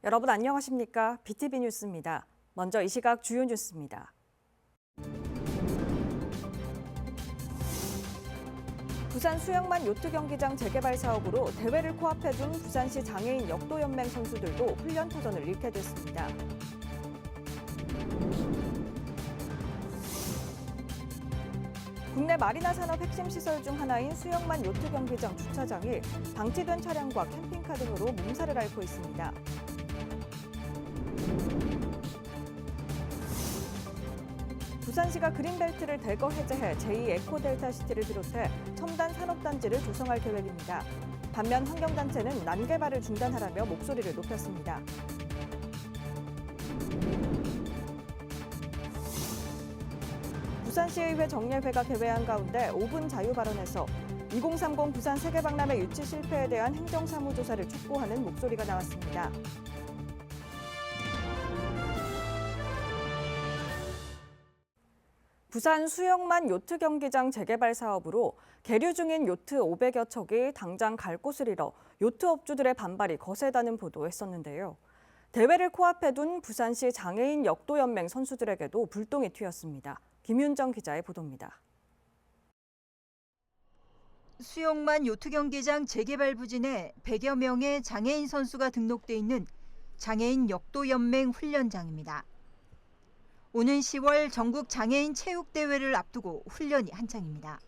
여러분 안녕하십니까? BTV 뉴스입니다. 먼저 이 시각 주요 뉴스입니다. 부산 수영만 요트 경기장 재개발 사업으로 대회를 코앞에 둔 부산시 장애인 역도연맹 선수들도 훈련 터전을 잃게 됐습니다. 국내 마리나 산업 핵심 시설 중 하나인 수영만 요트 경기장 주차장이 방치된 차량과 캠핑카 등으로 몸살을 앓고 있습니다. 부산시가 그린벨트를 대거 해제해 제2 에코델타시티를 비롯해 첨단 산업단지를 조성할 계획입니다. 반면 환경단체는 난개발을 중단하라며 목소리를 높였습니다. 부산시의회 정례회가 개회한 가운데 5분 자유 발언에서 2030 부산 세계박람회 유치 실패에 대한 행정사무조사를 촉구하는 목소리가 나왔습니다. 부산 수영만 요트 경기장 재개발 사업으로 계류 중인 요트 500여 척이 당장 갈 곳을 잃어 요트 업주들의 반발이 거세다는 보도했었는데요. 대회를 코앞에 둔 부산시 장애인 역도연맹 선수들에게도 불똥이 튀었습니다. 김윤정 기자의 보도입니다. 수영만 요트 경기장 재개발 부진에 100여 명의 장애인 선수가 등록돼 있는 장애인 역도연맹 훈련장입니다. 오는 10월 전국 장애인 체육대회를 앞두고 훈련이 한창입니다.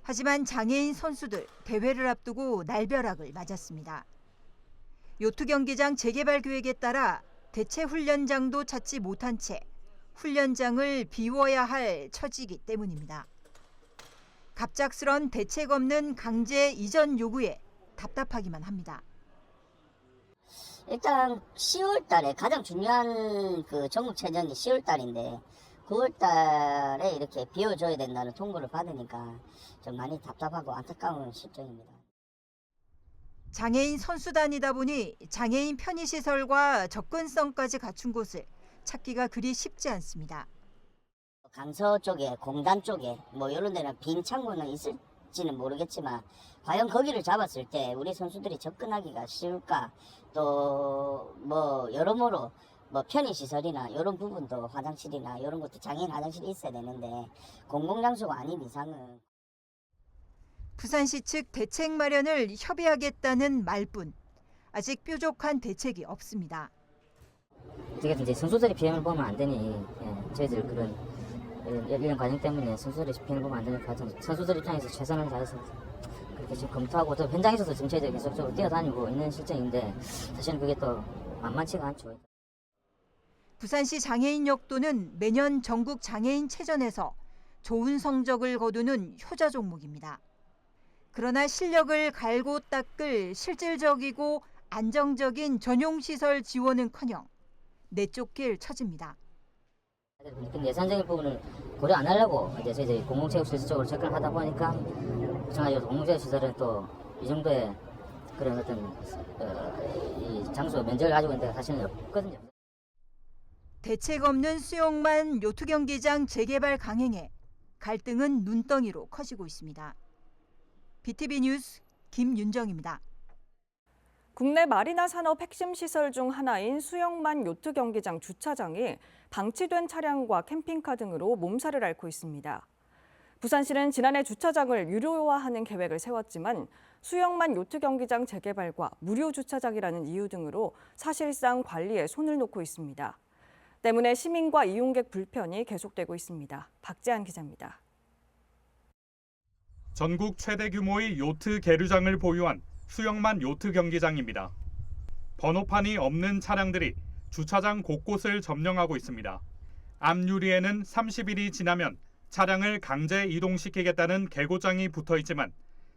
하지만 장애인 선수들 대회를 앞두고 날벼락을 맞았습니다. 요트 경기장 재개발 계획에 따라 대체 훈련장도 찾지 못한 채 훈련장을 비워야 할 처지이기 때문입니다. 갑작스런 대책 없는 강제 이전 요구에 답답하기만 합니다. 일단 10월 달에 가장 중요한 그 전국체전이 10월 달인데 9월 달에 이렇게 비워줘야 된다는 통보를 받으니까 좀 많이 답답하고 안타까운 실정입니다. 장애인 선수단이다 보니 장애인 편의시설과 접근성까지 갖춘 곳을 찾기가 그리 쉽지 않습니다. 강서 쪽에 공단 쪽에 뭐 이런 데는 빈 창고는 있을지는 모르겠지만 과연 거기를 잡았을 때 우리 선수들이 접근하기가 쉬울까? 또 뭐 여러모로 뭐 편의시설이나 이런 부분도 화장실이나 이런 것도 장애인 화장실이 있어야 되는데 공공장소가 아닌 이상은. 부산시 측 대책 마련을 협의하겠다는 말뿐 아직 뾰족한 대책이 없습니다. 어떻게든 이제 선수들의 비용을 보면 안 되니 저희들 그런 이런 과정 때문에 선수들의 비용을 보면 안 되니까 선수들 입장에서 최선을 다해서 그렇게 지금 검토하고 또 현장에서도 지금 저희들 계속적으로 뛰어다니고 있는 실정인데 사실은 그게 또 만만치가 않죠. 부산시 장애인 역도는 매년 전국 장애인 체전에서 좋은 성적을 거두는 효자 종목입니다. 그러나 실력을 갈고 닦을 실질적이고 안정적인 전용시설 지원은커녕 내쫓길 처지입니다. 예산적인 부분을 고려 안 하려고 이제 저희 공공체육시설 쪽으로 접근을 하다 보니까 마찬가지로 공공체육시설은 또 이 정도의 그런 어떤 이 장소 면적을 가지고 있는데 사실은 없거든요. 대책 없는 수영만 요트 경기장 재개발 강행에 갈등은 눈덩이로 커지고 있습니다. BTV 뉴스 김윤정입니다. 국내 마리나 산업 핵심 시설 중 하나인 수영만 요트 경기장 주차장이 방치된 차량과 캠핑카 등으로 몸살을 앓고 있습니다. 부산시는 지난해 주차장을 유료화하는 계획을 세웠지만 수영만 요트 경기장 재개발과 무료 주차장이라는 이유 등으로 사실상 관리에 손을 놓고 있습니다. 때문에 시민과 이용객 불편이 계속되고 있습니다. 박재한 기자입니다. 전국 최대 규모의 요트 계류장을 보유한 수영만 요트 경기장입니다. 번호판이 없는 차량들이 주차장 곳곳을 점령하고 있습니다. 앞유리에는 30일이 지나면 차량을 강제 이동시키겠다는 계고장이 붙어 있지만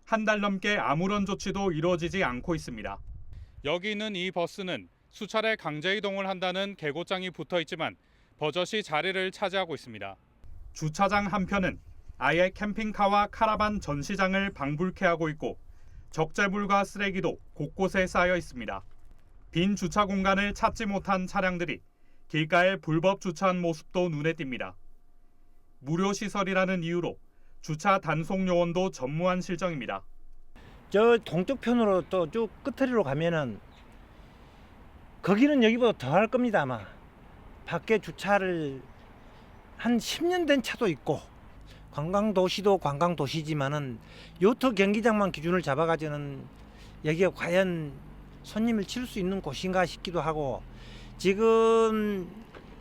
한 달 넘게 아무런 조치도 이루어지지 않고 있습니다. 여기 있는 이 버스는 수차례 강제 이동을 한다는 계고장이 붙어 있지만 버젓이 자리를 차지하고 있습니다. 주차장 한편은 아예 캠핑카와 카라반 전시장을 방불케 하고 있고 적재물과 쓰레기도 곳곳에 쌓여 있습니다. 빈 주차 공간을 찾지 못한 차량들이 길가에 불법 주차한 모습도 눈에 띕니다. 무료 시설이라는 이유로 주차 단속 요원도 전무한 실정입니다. 저 동쪽 편으로 또 쭉 끝으로 가면은 거기는 여기보다 더 할 겁니다. 아마 밖에 주차를 한 10년 된 차도 있고, 관광도시도 관광도시지만은 요트 경기장만 기준을 잡아가지고는 여기가 과연 손님을 칠 수 있는 곳인가 싶기도 하고, 지금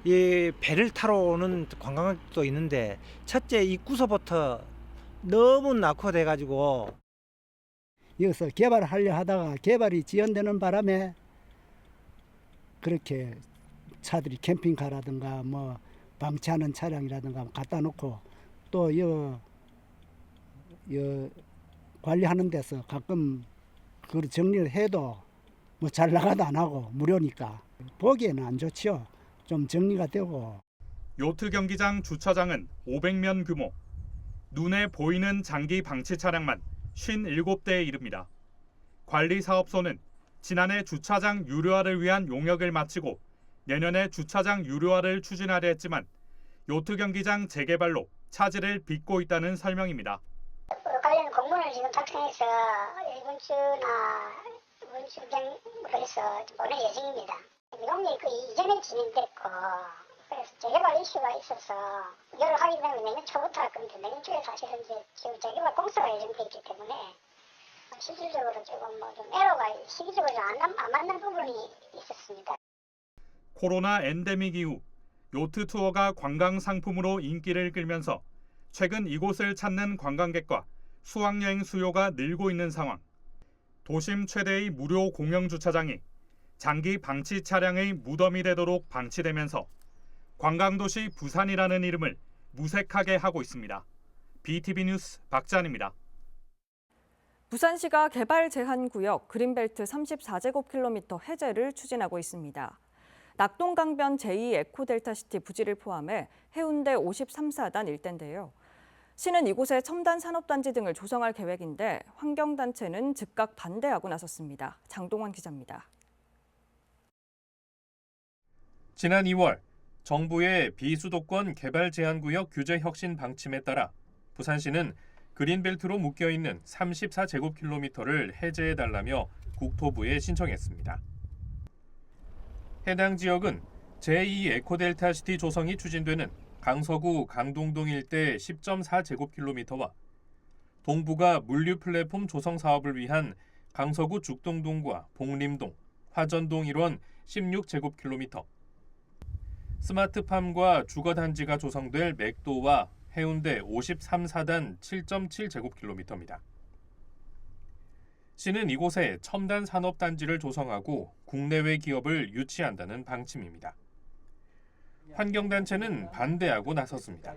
이 배를 타러 오는 관광객도 있는데 첫째 입구서부터 너무 낙후돼 가지고 여기서 개발을 하려 하다가 개발이 지연되는 바람에 그렇게 차들이 캠핑카라든가 뭐 방치하는 차량이라든가 갖다 놓고 또 관리하는 데서 가끔 그걸 정리를 해도 뭐 잘 나가도 안 하고 무료니까 보기에는 안 좋지요. 좀 정리가 되고. 요트 경기장 주차장은 500면 규모, 눈에 보이는 장기 방치 차량만 57대에 이릅니다. 관리사업소는 지난해 주차장 유료화를 위한 용역을 마치고 내년에 주차장 유료화를 추진하려 했지만 요트 경기장 재개발로 차질을 빚고 있다는 설명입니다. 관련 공문을 지금 작성해서 이번 주경으로 해서 보낼 예정입니다. 용역이 그 이전에 진행됐고 그래서 재개발 이슈가 있어서 이걸 하게 되면 내년 초부터 할 건데 내년 초에 사실은 이제 지금 재개발 공사가 예정돼 있기 때문에 실질적으로 조금 좀 에러가 시기적으로 안 맞는 부분이 있었습니다. 코로나 엔데믹 이후 요트 투어가 관광 상품으로 인기를 끌면서 최근 이곳을 찾는 관광객과 수학여행 수요가 늘고 있는 상황. 도심 최대의 무료 공영 주차장이 장기 방치 차량의 무덤이 되도록 방치되면서 관광도시 부산이라는 이름을 무색하게 하고 있습니다. BTV 뉴스 박찬입니다. 부산시가 개발 제한 구역 그린벨트 34제곱킬로미터 해제를 추진하고 있습니다. 낙동강변 제2 에코델타시티 부지를 포함해 해운대 53사단 일대인데요. 시는 이곳에 첨단 산업단지 등을 조성할 계획인데 환경단체는 즉각 반대하고 나섰습니다. 장동원 기자입니다. 지난 2월 정부의 비수도권 개발 제한구역 규제 혁신 방침에 따라 부산시는 그린벨트로 묶여있는 34제곱킬로미터를 해제해달라며 국토부에 신청했습니다. 해당 지역은 제2 에코델타시티 조성이 추진되는 강서구 강동동 일대 10.4제곱킬로미터와 동부가 물류 플랫폼 조성 사업을 위한 강서구 죽동동과 복림동, 화전동 일원 16제곱킬로미터, 스마트팜과 주거단지가 조성될 맥도와 해운대 53사단 7.7제곱킬로미터입니다. 시는 이곳에 첨단 산업단지를 조성하고 국내외 기업을 유치한다는 방침입니다. 환경단체는 반대하고 나섰습니다.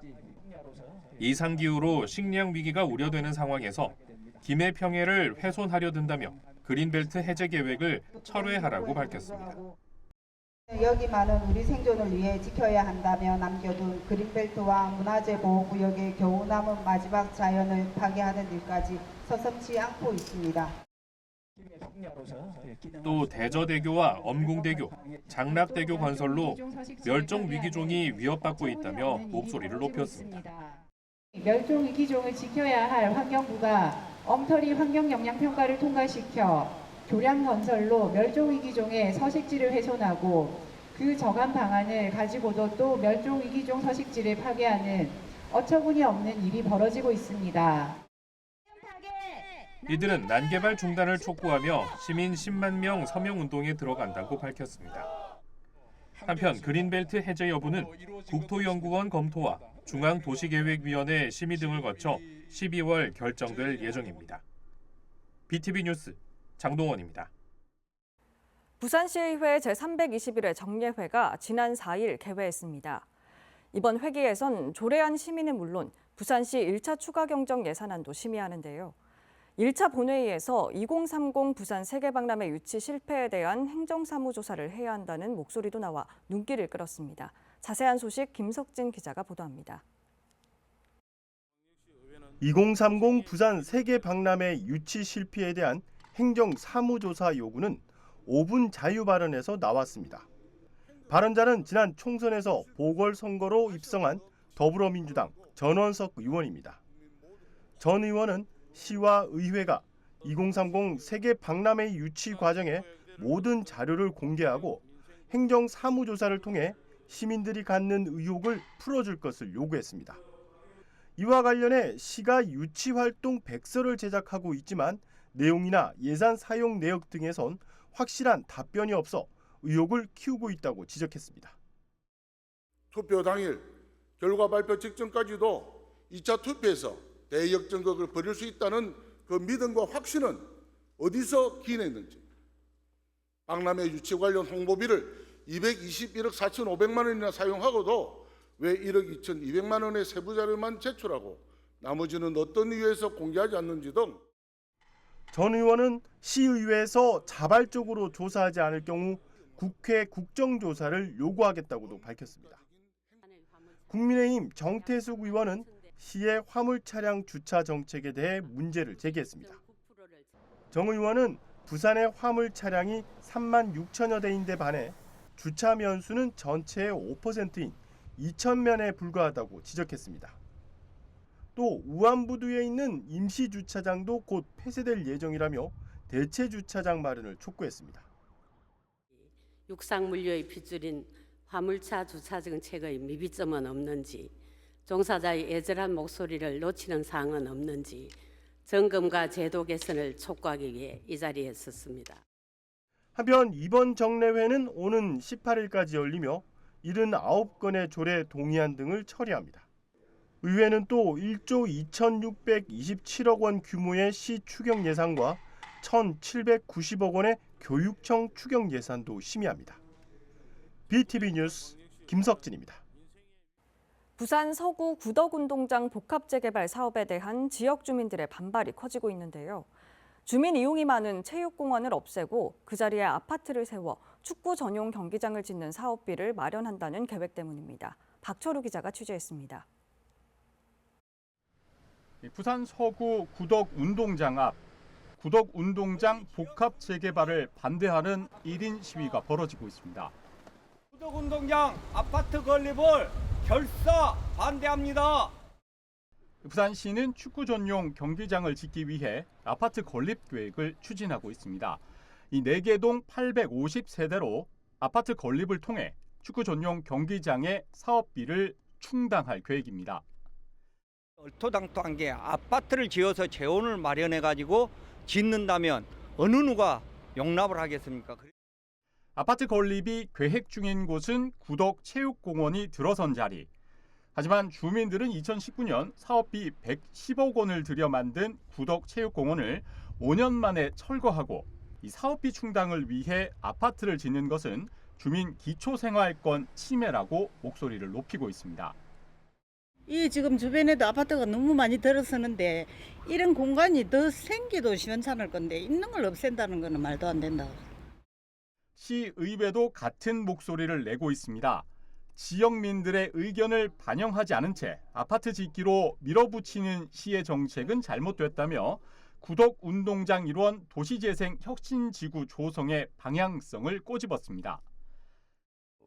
이상기후로 식량 위기가 우려되는 상황에서 김해 평해를 훼손하려 든다며 그린벨트 해제 계획을 철회하라고 밝혔습니다. 여기만은 우리 생존을 위해 지켜야 한다며 남겨둔 그린벨트와 문화재 보호구역의 겨우 남은 마지막 자연을 파괴하는 일까지 서슴지 않고 있습니다. 또 대저대교와 엄궁대교, 장락대교 건설로 멸종 위기종이 위협받고 있다며 목소리를 높였습니다. 멸종 위기종을 지켜야 할 환경부가 엉터리 환경영향평가를 통과시켜 교량 건설로 멸종 위기종의 서식지를 훼손하고 그 정한 방안을 가지고도 또 멸종 위기종 서식지를 파괴하는 어처구니 없는 일이 벌어지고 있습니다. 이들은 난개발 중단을 촉구하며 시민 10만 명 서명 운동에 들어간다고 밝혔습니다. 한편 그린벨트 해제 여부는 국토연구원 검토와 중앙도시계획위원회 심의 등을 거쳐 12월 결정될 예정입니다. BTV 뉴스 장동원입니다. 부산시의회 제321회 정례회가 지난 4일 개회했습니다. 이번 회기에선 조례안 심의는 물론 부산시 1차 추가 경정 예산안도 심의하는데요. 1차 본회의에서 2030 부산 세계박람회 유치 실패에 대한 행정사무조사를 해야 한다는 목소리도 나와 눈길을 끌었습니다. 자세한 소식 김석진 기자가 보도합니다. 2030 부산 세계박람회 유치 실패에 대한 행정사무조사 요구는 5분 자유 발언에서 나왔습니다. 발언자는 지난 총선에서 보궐선거로 입성한 더불어민주당 전원석 의원입니다. 전 의원은 시와 의회가 2030 세계박람회 유치 과정의 모든 자료를 공개하고 행정사무조사를 통해 시민들이 갖는 의혹을 풀어줄 것을 요구했습니다. 이와 관련해 시가 유치활동 백서를 제작하고 있지만 내용이나 예산 사용 내역 등에선 확실한 답변이 없어 의혹을 키우고 있다고 지적했습니다. 투표 당일 결과 발표 직전까지도 2차 투표에서 대역전극을 벌일 수 있다는 그 믿음과 확신은 어디서 기인했는지, 박람회 유치 관련 홍보비를 221억 4,500만 원이나 사용하고도 왜 1억 2,200만 원의 세부 자료만 제출하고 나머지는 어떤 이유에서 공개하지 않는지 등 전 의원은 시의회에서 자발적으로 조사하지 않을 경우 국회 국정조사를 요구하겠다고도 밝혔습니다. 국민의힘 정태숙 의원은 시의 화물 차량 주차 정책에 대해 문제를 제기했습니다. 정 의원은 부산의 화물 차량이 3만 6천여 대인데 반해 주차 면수는 전체의 5%인 2,000면에 불과하다고 지적했습니다. 또 우안부두에 있는 임시 주차장도 곧 폐쇄될 예정이라며 대체 주차장 마련을 촉구했습니다. 육상 물류의 핏줄인 화물차 주차 정책의 미비점은 없는지, 종사자의 애절한 목소리를 놓치는 사항은 없는지 점검과 제도 개선을 촉구하기 위해 이 자리에 섰습니다. 한편 이번 정례회는 오는 18일까지 열리며 79건의 조례 동의안 등을 처리합니다. 의회는 또 1조 2,627억 원 규모의 시 추경 예산과 1,790억 원의 교육청 추경 예산도 심의합니다. BTV 뉴스 김석진입니다. 부산 서구 구덕운동장 복합재개발 사업에 대한 지역 주민들의 반발이 커지고 있는데요. 주민 이용이 많은 체육공원을 없애고 그 자리에 아파트를 세워 축구 전용 경기장을 짓는 사업비를 마련한다는 계획 때문입니다. 박철우 기자가 취재했습니다. 부산 서구 구덕운동장 앞 구덕운동장 복합 재개발을 반대하는 1인 시위가 벌어지고 있습니다. 구덕운동장 아파트 건립을 결사 반대합니다. 부산시는 축구 전용 경기장을 짓기 위해 아파트 건립 계획을 추진하고 있습니다. 이 4개 동 850세대로 아파트 건립을 통해 축구 전용 경기장의 사업비를 충당할 계획입니다. 얼토당토한 게 아파트를 지어서 재원을 마련해가지고 짓는다면 어느 누가 용납을 하겠습니까? 아파트 건립이 계획 중인 곳은 구덕체육공원이 들어선 자리. 하지만 주민들은 2019년 사업비 110억 원을 들여 만든 구덕체육공원을 5년 만에 철거하고 이 사업비 충당을 위해 아파트를 짓는 것은 주민 기초생활권 침해라고 목소리를 높이고 있습니다. 이 지금 주변에도 아파트가 너무 많이 들어서는데 이런 공간이 더 생기도 시원찮을 건데 있는 걸 없앤다는 거는 말도 안 된다. 시의회도 같은 목소리를 내고 있습니다. 지역민들의 의견을 반영하지 않은 채 아파트 짓기로 밀어붙이는 시의 정책은 잘못됐다며 구덕운동장 일원 도시재생 혁신지구 조성의 방향성을 꼬집었습니다.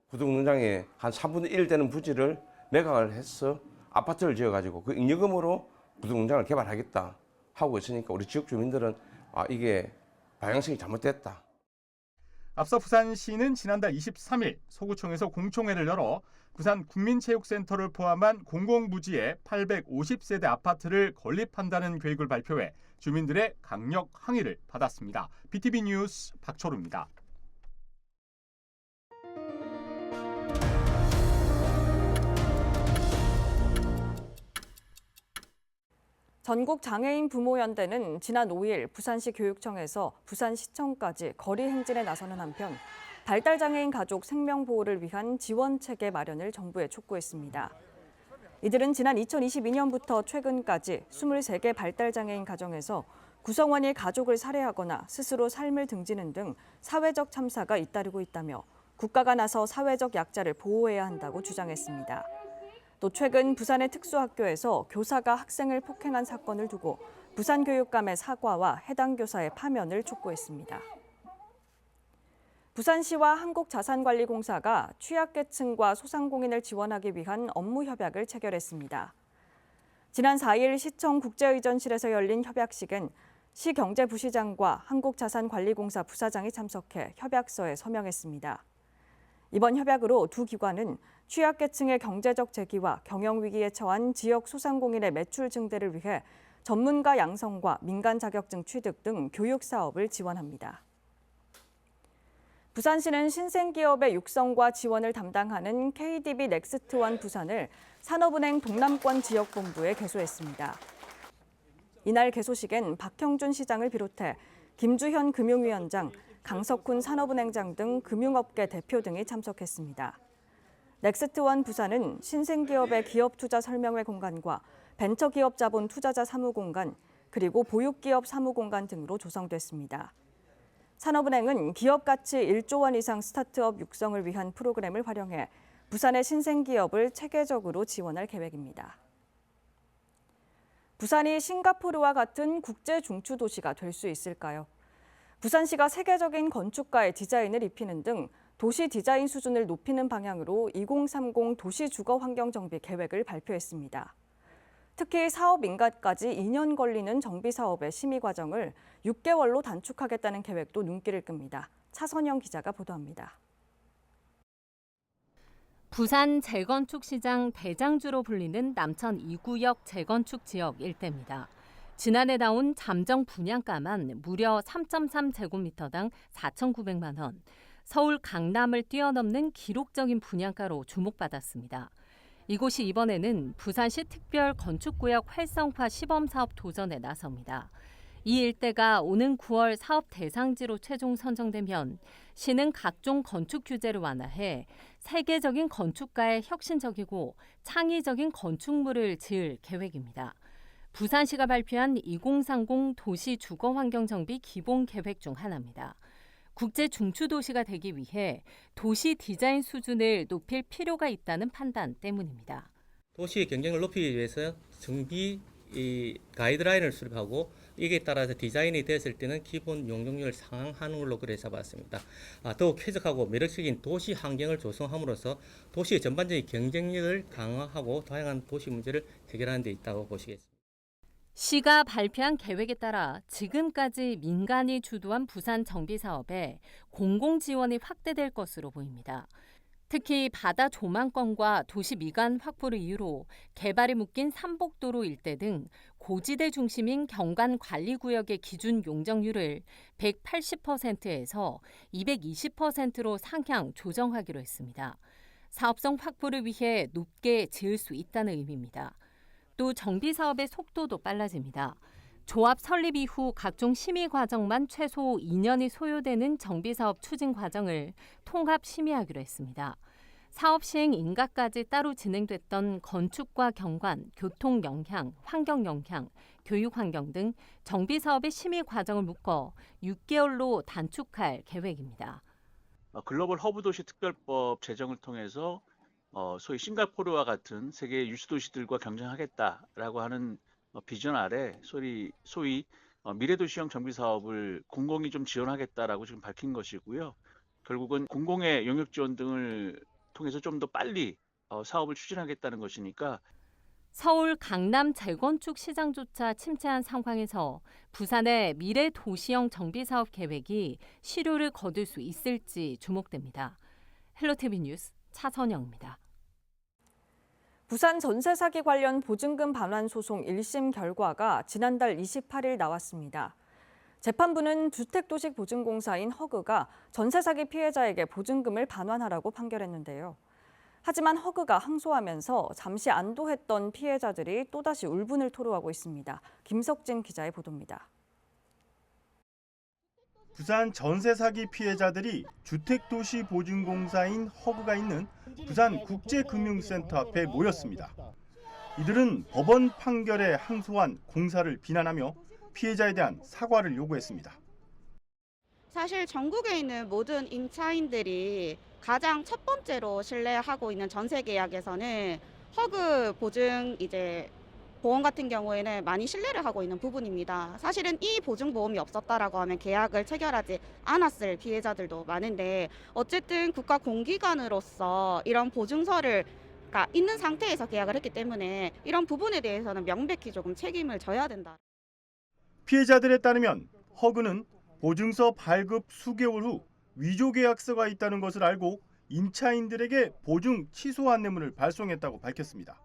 구덕운동장에 한 3분의 1 되는 부지를 매각을 해서 아파트를 지어가지고 그 잉여금으로 구덕운동장을 개발하겠다 하고 있으니까 우리 지역 주민들은 이게 방향성이 잘못됐다. 앞서 부산시는 지난달 23일 서구청에서 공청회를 열어 부산 국민체육센터를 포함한 공공부지에 850세대 아파트를 건립한다는 계획을 발표해 주민들의 강력 항의를 받았습니다. BTV 뉴스 박철우입니다. 전국장애인 부모연대는 지난 5일 부산시 교육청에서 부산시청까지 거리 행진에 나서는 한편 발달장애인 가족 생명보호를 위한 지원체계 마련을 정부에 촉구했습니다. 이들은 지난 2022년부터 최근까지 23개 발달장애인 가정에서 구성원이 가족을 살해하거나 스스로 삶을 등지는 등 사회적 참사가 잇따르고 있다며 국가가 나서 사회적 약자를 보호해야 한다고 주장했습니다. 또 최근 부산의 특수학교에서 교사가 학생을 폭행한 사건을 두고 부산교육감의 사과와 해당 교사의 파면을 촉구했습니다. 부산시와 한국자산관리공사가 취약계층과 소상공인을 지원하기 위한 업무 협약을 체결했습니다. 지난 4일 시청 국제의전실에서 열린 협약식엔 시 경제부시장과 한국자산관리공사 부사장이 참석해 협약서에 서명했습니다. 이번 협약으로 두 기관은 취약계층의 경제적 재기와 경영위기에 처한 지역 소상공인의 매출 증대를 위해 전문가 양성과 민간 자격증 취득 등 교육 사업을 지원합니다. 부산시는 신생기업의 육성과 지원을 담당하는 KDB 넥스트원 부산을 산업은행 동남권 지역본부에 개소했습니다. 이날 개소식엔 박형준 시장을 비롯해 김주현 금융위원장, 강석훈 산업은행장 등 금융업계 대표 등이 참석했습니다. 넥스트원 부산은 신생기업의 기업투자 설명회 공간과 벤처기업 자본 투자자 사무공간, 그리고 보육기업 사무공간 등으로 조성됐습니다. 산업은행은 기업 가치 1조 원 이상 스타트업 육성을 위한 프로그램을 활용해 부산의 신생기업을 체계적으로 지원할 계획입니다. 부산이 싱가포르와 같은 국제 중추 도시가 될 수 있을까요? 부산시가 세계적인 건축가의 디자인을 입히는 등 도시 디자인 수준을 높이는 방향으로 2030 도시 주거 환경 정비 계획을 발표했습니다. 특히 사업 인가까지 2년 걸리는 정비 사업의 심의 과정을 6개월로 단축하겠다는 계획도 눈길을 끕니다. 차선영 기자가 보도합니다. 부산 재건축 시장 대장주로 불리는 남천 2구역 재건축 지역 일대입니다. 지난해 나온 잠정 분양가만 무려 3.3제곱미터당 4,900만 원, 서울 강남을 뛰어넘는 기록적인 분양가로 주목받았습니다. 이곳이 이번에는 부산시 특별 건축구역 활성화 시범사업 도전에 나섭니다. 이 일대가 오는 9월 사업 대상지로 최종 선정되면 시는 각종 건축 규제를 완화해 세계적인 건축가의 혁신적이고 창의적인 건축물을 지을 계획입니다. 부산시가 발표한 2030 도시 주거환경 정비 기본 계획 중 하나입니다. 국제 중추 도시가 되기 위해 도시 디자인 수준을 높일 필요가 있다는 판단 때문입니다. 도시의 경쟁을 높이기 위해서 정비 가이드라인을 수립하고 이에 따라서 디자인이 됐을 때는 기본 용적률을 상향하는 걸로 그래 잡았습니다. 더욱 쾌적하고 매력적인 도시 환경을 조성함으로써 도시의 전반적인 경쟁력을 강화하고 다양한 도시 문제를 해결하는 데 있다고 보시겠습니다. 시가 발표한 계획에 따라 지금까지 민간이 주도한 부산 정비 사업에 공공 지원이 확대될 것으로 보입니다. 특히 바다 조망권과 도시 미관 확보를 이유로 개발이 묶인 삼복도로 일대 등 고지대 중심인 경관관리구역의 기준 용적률을 180%에서 220%로 상향 조정하기로 했습니다. 사업성 확보를 위해 높게 지을 수 있다는 의미입니다. 또 정비 사업의 속도도 빨라집니다. 조합 설립 이후 각종 심의 과정만 최소 2년이 소요되는 정비 사업 추진 과정을 통합 심의하기로 했습니다. 사업 시행 인가까지 따로 진행됐던 건축과 경관, 교통 영향, 환경 영향, 교육 환경 등 정비 사업의 심의 과정을 묶어 6개월로 단축할 계획입니다. 글로벌 허브 도시 특별법 제정을 통해서 소위 싱가포르와 같은 세계 유수 도시들과 경쟁하겠다라고 하는 비전 아래 소위 미래도시형 정비 사업을 공공이 좀 지원하겠다라고 지금 밝힌 것이고요. 결국은 공공의 용역 지원 등을 통해서 좀 더 빨리 사업을 추진하겠다는 것이니까. 서울 강남 재건축 시장조차 침체한 상황에서 부산의 미래 도시형 정비 사업 계획이 실효를 거둘 수 있을지 주목됩니다. 헬로티비 뉴스 차선영입니다. 부산 전세 사기 관련 보증금 반환 소송 1심 결과가 지난달 28일 나왔습니다. 재판부는 주택도시보증공사인 허그가 전세 사기 피해자에게 보증금을 반환하라고 판결했는데요. 하지만 허그가 항소하면서 잠시 안도했던 피해자들이 또다시 울분을 토로하고 있습니다. 김석진 기자의 보도입니다. 부산 전세 사기 피해자들이 주택도시보증공사인 허그가 있는 부산 국제금융센터 앞에 모였습니다. 이들은 법원 판결에 항소한 공사를 비난하며 피해자에 대한 사과를 요구했습니다. 사실 전국에 있는 모든 임차인들이 가장 첫 번째로 신뢰하고 있는 전세 계약에서는 허그 보증 보험 같은 경우에는 많이 신뢰를 하고 있는 부분입니다. 사실은 이 보증보험이 없었다라고 하면 계약을 체결하지 않았을 피해자들도 많은데 어쨌든 국가 공기관으로서 이런 보증서를 있는 상태에서 계약을 했기 때문에 이런 부분에 대해서는 명백히 조금 책임을 져야 된다. 피해자들에 따르면 허그는 보증서 발급 수개월 후 위조 계약서가 있다는 것을 알고 임차인들에게 보증 취소 안내문을 발송했다고 밝혔습니다.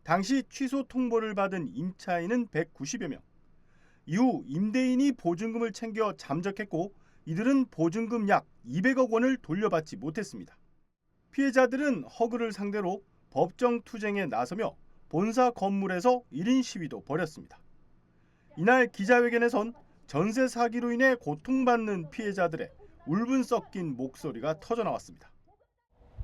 당시 취소 통보를 받은 임차인은 190여 명. 이후 임대인이 보증금을 챙겨 잠적했고 이들은 보증금 약 200억 원을 돌려받지 못했습니다. 피해자들은 허그를 상대로 법정 투쟁에 나서며 본사 건물에서 1인 시위도 벌였습니다. 이날 기자회견에선 전세 사기로 인해 고통받는 피해자들의 울분 섞인 목소리가 터져나왔습니다.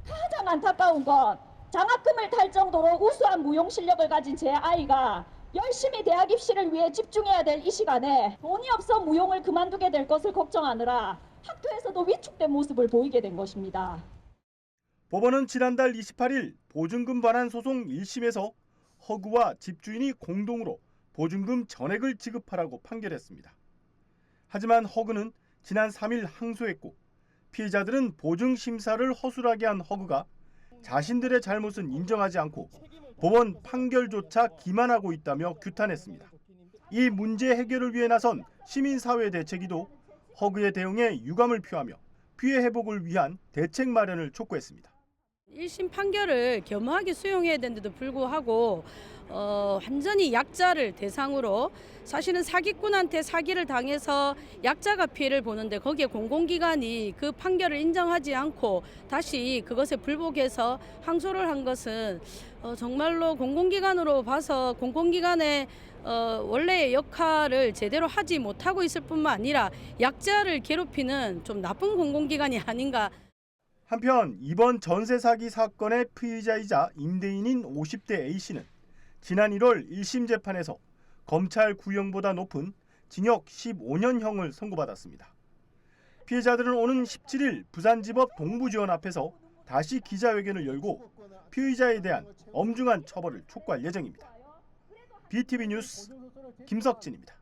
가장 안타까운 건 장학금을 탈 정도로 우수한 무용 실력을 가진 제 아이가 열심히 대학 입시를 위해 집중해야 될 이 시간에 돈이 없어 무용을 그만두게 될 것을 걱정하느라 학교에서도 위축된 모습을 보이게 된 것입니다. 법원은 지난달 28일 보증금 반환 소송 1심에서 허그와 집주인이 공동으로 보증금 전액을 지급하라고 판결했습니다. 하지만 허그는 지난 3일 항소했고 피해자들은 보증 심사를 허술하게 한 허그가 자신들의 잘못은 인정하지 않고 법원 판결조차 기만하고 있다며 규탄했습니다. 이 문제 해결을 위해 나선 시민사회 대책위도 허그의 대응에 유감을 표하며 피해 회복을 위한 대책 마련을 촉구했습니다. 1심 판결을 겸허하게 수용해야 되는데도 불구하고 완전히 약자를 대상으로 사실은 사기꾼한테 사기를 당해서 약자가 피해를 보는데 거기에 공공기관이 그 판결을 인정하지 않고 다시 그것에 불복해서 항소를 한 것은 정말로 공공기관으로 봐서 공공기관의 원래의 역할을 제대로 하지 못하고 있을 뿐만 아니라 약자를 괴롭히는 좀 나쁜 공공기관이 아닌가. 한편 이번 전세 사기 사건의 피의자이자 임대인인 50대 A씨는 지난 1월 1심 재판에서 검찰 구형보다 높은 징역 15년형을 선고받았습니다. 피해자들은 오는 17일 부산지법 동부지원 앞에서 다시 기자회견을 열고 피의자에 대한 엄중한 처벌을 촉구할 예정입니다. BTV 뉴스 김석진입니다.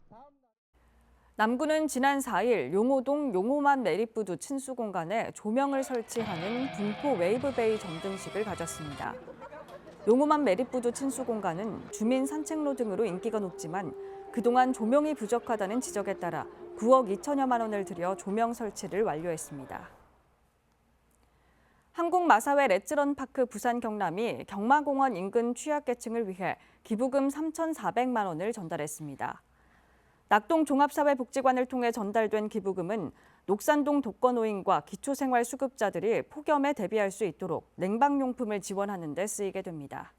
남구는 지난 4일 용호동 용호만 메리푸드 친수공간에 조명을 설치하는 분포 웨이브베이 점등식을 가졌습니다. 용호만 메리푸드 친수공간은 주민 산책로 등으로 인기가 높지만 그동안 조명이 부족하다는 지적에 따라 9억 2천여만 원을 들여 조명 설치를 완료했습니다. 한국마사회 렛츠런파크 부산 경남이 경마공원 인근 취약계층을 위해 기부금 3,400만 원을 전달했습니다. 낙동 종합사회복지관을 통해 전달된 기부금은 녹산동 독거노인과 기초생활수급자들이 폭염에 대비할 수 있도록 냉방용품을 지원하는 데 쓰이게 됩니다.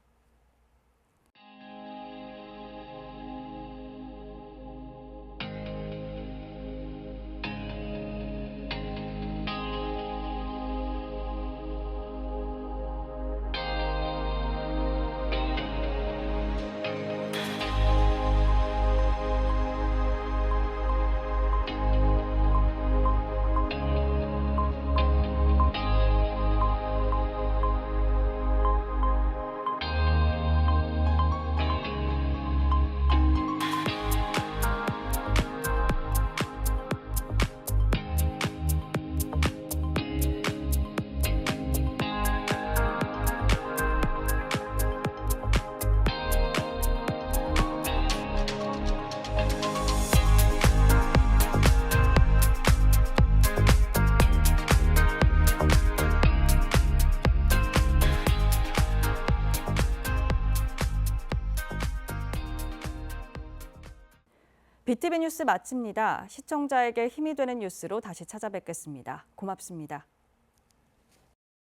BTV 뉴스 마칩니다. 시청자에게 힘이 되는 뉴스로 다시 찾아뵙겠습니다. 고맙습니다.